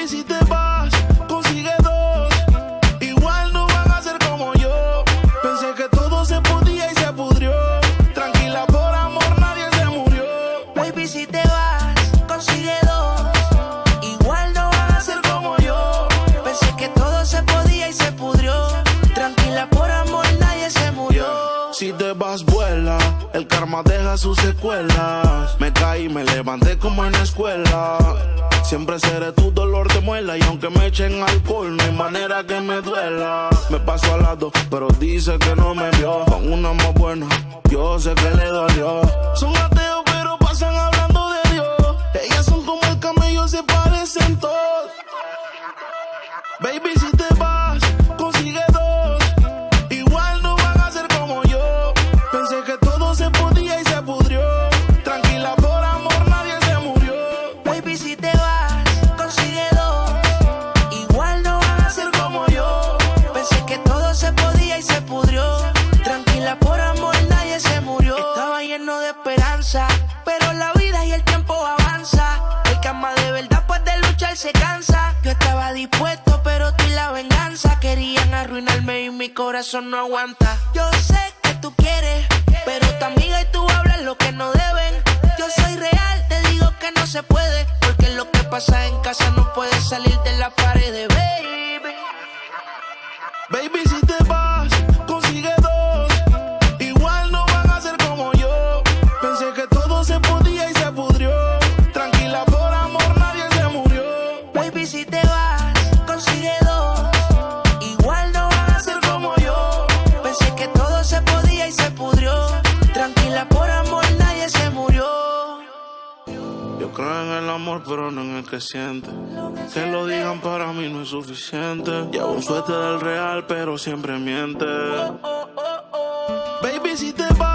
Baby, si te vas, consigue dos. Igual no van a ser como yo. Pensé que todo se podía y se pudrió. Tranquila, por amor nadie se murió. Baby, si te vas, consigue dos. Igual no van a ser como yo. Pensé que todo se podía y se pudrió. Tranquila, por amor nadie se murió. Si te vas, vuela. El karma deja sus secuelas. Me caí, me levanté como en la escuela. Siempre seré tu dolor de muela. Y aunque me echen alcohol, no hay manera que me duela. Me paso al lado, pero dice que no me vio. Con una más buena, yo sé que le dolió. Son ateos, pero pasan hablando de Dios. Ellas son como el camello, se parecen todos. Baby, si te vas, consigue dos. Igual no van a ser como yo. Pensé que todo se podía y se pudrió. Tranquila, por amor nadie se murió. Baby, si te vas, consigue dos. Igual no van a ser como yo. Pensé que todo se podía y se pudrió. Tranquila, por amor nadie se murió. Estaba lleno de esperanza, pero la vida y el tiempo avanza. El que ama de verdad pues de luchar se cansa. Yo estaba dispuesto, pero tú y la venganza querían arruinarme y mi corazón no aguanta. Yo sé que tú quieres, pero tu amiga y tú hablan lo que no deben. Yo soy real, te digo que no se puede, porque lo que pasa en casa no puede salir de la pared, baby. Baby, si te vas, consigue dos. Igual no van a ser como yo. Pensé que todo se podía y se pudrió. Tranquila, por amor nadie se murió. Baby, si te vas, consigue dos. Igual no van a ser como yo. Pensé que todo se podía y se pudrió. Tranquila, por amor nadie se murió. Yo creo en el amor, pero no en el que siente. Que lo digan para mí no es suficiente. Llevo un suéter del real, pero siempre miente. Baby, si te vas.